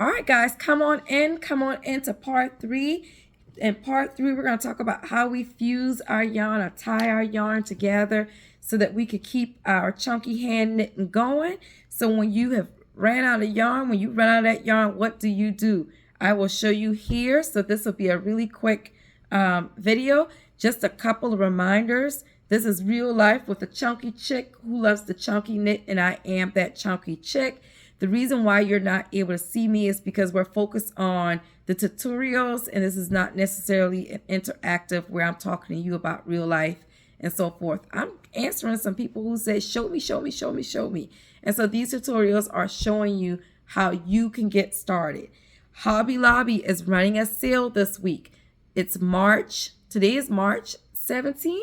All right, guys, come on into part 3. In part 3, we're going to talk about how we fuse our yarn or tie our yarn together so that we could keep our chunky hand knitting going. So when you have ran out of yarn, when you run out of that yarn, what do? I will show you here. So this will be a really quick video. Just a couple of reminders. This is real life with a chunky chick who loves the chunky knit, and I am that chunky chick. The reason why you're not able to see me is because we're focused on the tutorials, and this is not necessarily an interactive where I'm talking to you about real life and so forth. I'm answering some people who say, show me. And so these tutorials are showing you how you can get started. Hobby Lobby is running a sale this week. It's March. Today is March 17th.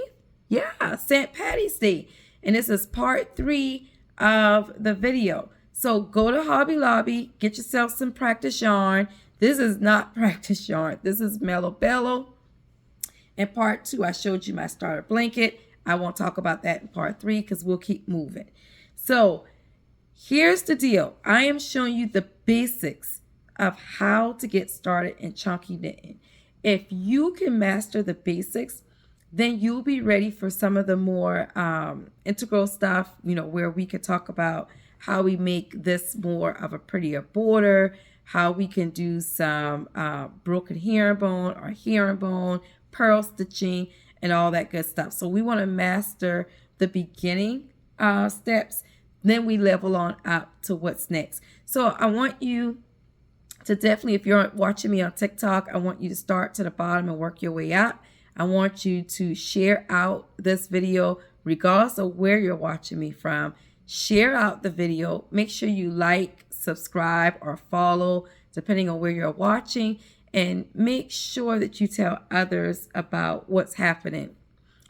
Yeah, St. Patty's Day. And this is part 3 of the video. So go to Hobby Lobby, get yourself some practice yarn. This is not practice yarn. This is Mellow Bellow. In part 2, I showed you my starter blanket. I won't talk about that in part 3 because we'll keep moving. So here's the deal. I am showing you the basics of how to get started in chunky knitting. If you can master the basics, then you'll be ready for some of the more integral stuff, where we could talk about how we make this more of a prettier border, how we can do some broken herringbone or herringbone, pearl stitching, and all that good stuff. So we want to master the beginning steps, then we level on up to what's next. So I want you to definitely, if you're watching me on TikTok, I want you to start to the bottom and work your way up. I want you to share out this video regardless of where you're watching me from. Share out the video. Make sure you like, subscribe, or follow, depending on where you're watching. And make sure that you tell others about what's happening.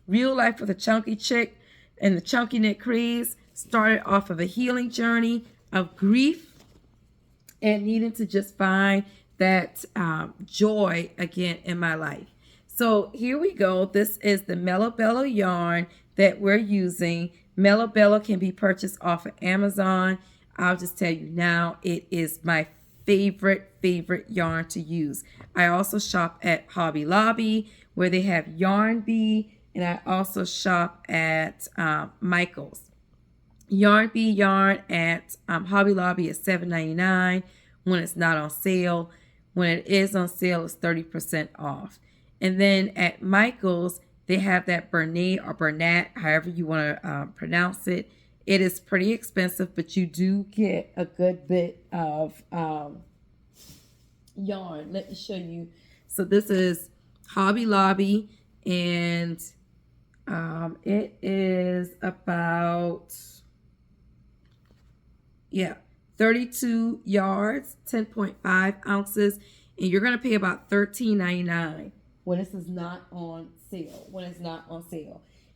Real Life with a Chunky Chick and the Chunky Knit Craze started off of a healing journey of grief and needing to just find that joy again in my life. So here we go. This is the Mellow Bellow yarn that we're using. Mellow Bellow can be purchased off of Amazon. I'll just tell you now, it is my favorite yarn to use. I also shop at Hobby Lobby where they have Yarn Bee, and I also shop at Michael's. Yarn Bee yarn at Hobby Lobby is $7.99 when it's not on sale. When it is on sale, it's 30% off. And then at Michael's, they have that Bernat or Bernat, however you want to pronounce it. It is pretty expensive, but you do get a good bit of yarn. Let me show you. So this is Hobby Lobby, and it is about, 32 yards, 10.5 ounces, and you're going to pay about $13.99 when this is not on sale.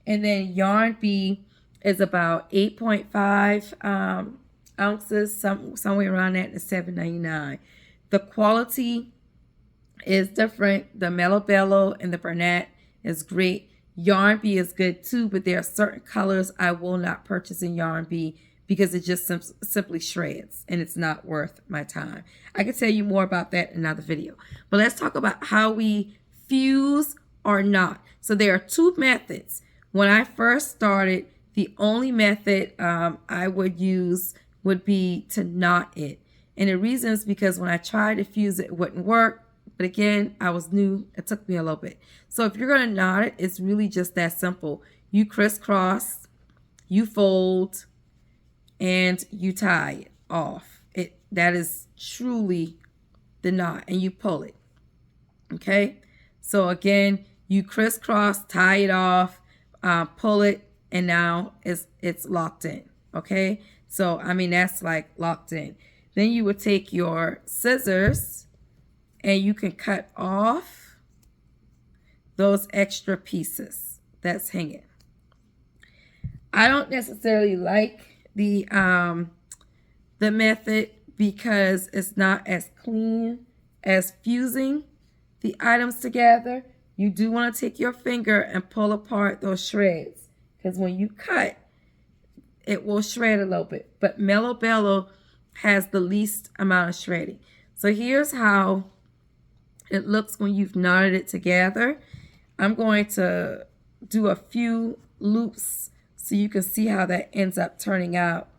And then Yarn Bee is about 8.5 ounces, somewhere around that, and $7.99. The quality is different. The Mellow Bellow and the Bernat is great. Yarn Bee is good too, but there are certain colors I will not purchase in Yarn Bee because it just simply shreds and it's not worth my time. I can tell you more about that in another video. But let's talk about how we fuse or not. So there are 2 methods. When I first started, the only method I would use would be to knot it. And the reason is because when I tried to fuse it, it wouldn't work. But again, I was new. It took me a little bit. So if you're going to knot it, it's really just that simple. You crisscross, you fold, and you tie it off. That is truly the knot, and you pull it. Okay? So again, you crisscross, tie it off, pull it, and now it's locked in. Okay? So, that's like locked in. Then you would take your scissors and you can cut off those extra pieces that's hanging. I don't necessarily like the method because it's not as clean as fusing the items together. You do want to take your finger and pull apart those shreds because when you cut, it will shred a little bit. But Mellow Bellow has the least amount of shredding. So here's how it looks when you've knotted it together. I'm going to do a few loops so you can see how that ends up turning out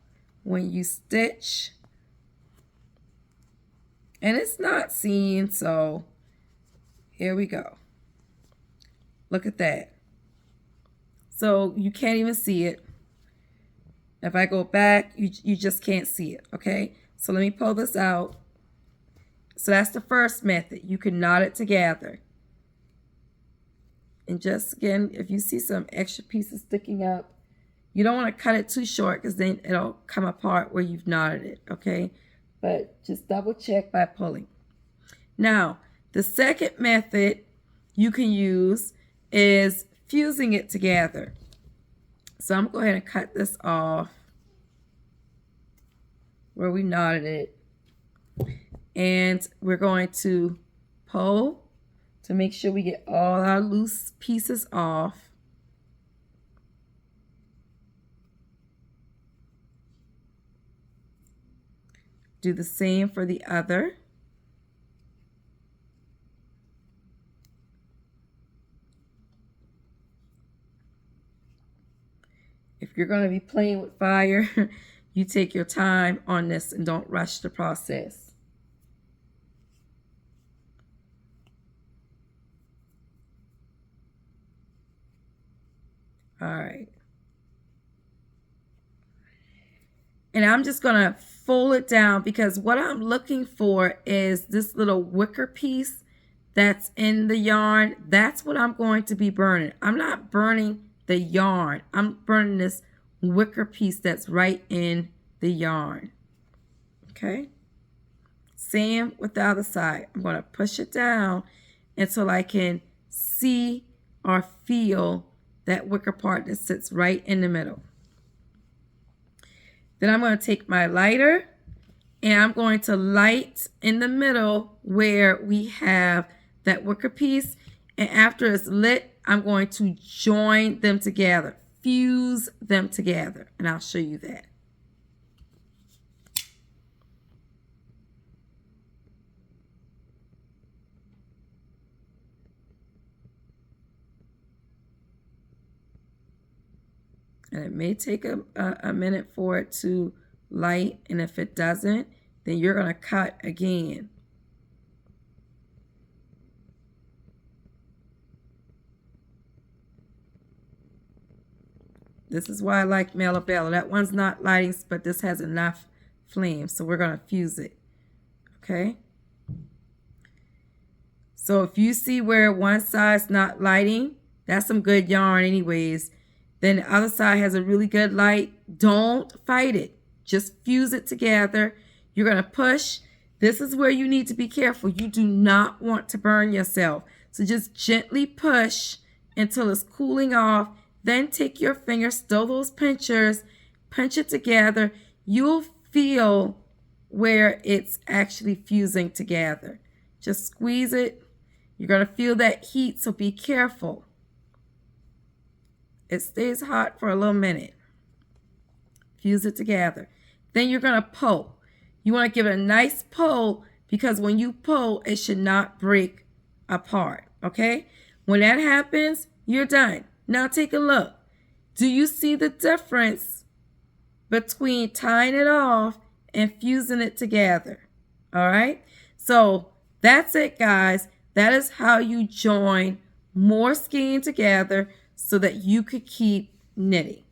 when you stitch. And it's not seen, so here we go. Look at that. So you can't even see it. If I go back, you just can't see it, okay? So let me pull this out. So that's the first method. You can knot it together. And just again, if you see some extra pieces sticking up, you don't want to cut it too short because then it'll come apart where you've knotted it, okay? But just double check by pulling. Now, the second method you can use is fusing it together. So I'm going to go ahead and cut this off where we knotted it. And we're going to pull to make sure we get all our loose pieces off. Do the same for the other. If you're going to be playing with fire, you take your time on this and don't rush the process. All right. And I'm just going to fold it down because what I'm looking for is this little wicker piece that's in the yarn. That's what I'm going to be burning. I'm not burning the yarn. I'm burning this wicker piece that's right in the yarn. Okay. Same with the other side. I'm going to push it down until I can see or feel that wicker part that sits right in the middle. Then I'm going to take my lighter and I'm going to light in the middle where we have that wicker piece. And after it's lit, I'm going to join them together, fuse them together. And I'll show you that. And it may take a minute for it to light. And if it doesn't, then you're going to cut again. This is why I like Mellow Bella. That one's not lighting, but this has enough flame. So we're going to fuse it. Okay. So if you see where one side's not lighting, that's some good yarn anyways. Then the other side has a really good light. Don't fight it. Just fuse it together. You're going to push. This is where you need to be careful. You do not want to burn yourself. So just gently push until it's cooling off. Then take your fingers, stow those pinchers, punch it together. You'll feel where it's actually fusing together. Just squeeze it. You're going to feel that heat, so be careful. It stays hot for a little minute. Fuse it together. Then you're going to pull. You want to give it a nice pull because when you pull, it should not break apart. Okay? When that happens, you're done. Now take a look. Do you see the difference between tying it off and fusing it together? All right? So that's it, guys. That is how you join more skein together so that you could keep knitting.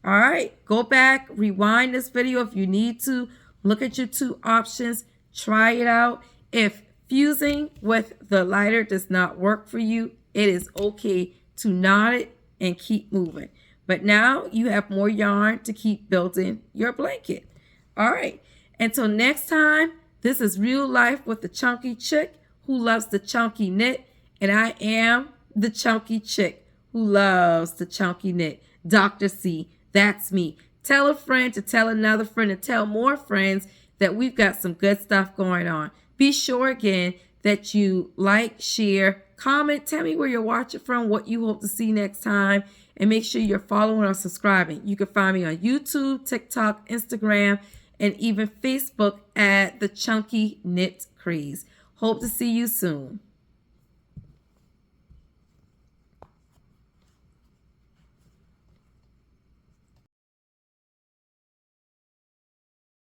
All right, go back, rewind this video if you need to. Look at your two options, try it out. If fusing with the lighter does not work for you, it is okay to knot it and keep moving. But now you have more yarn to keep building your blanket. All right, until next time, this is Real Life with the Chunky Chick who loves the chunky knit, and I am the chunky chick who loves the chunky knit. Dr. C, that's me. Tell a friend to tell another friend to tell more friends that we've got some good stuff going on. Be sure again that you like, share, comment, tell me where you're watching from, what you hope to see next time, and make sure you're following or subscribing. You can find me on YouTube, TikTok, Instagram, and even Facebook at the Chunky Knit Craze. Hope to see you soon.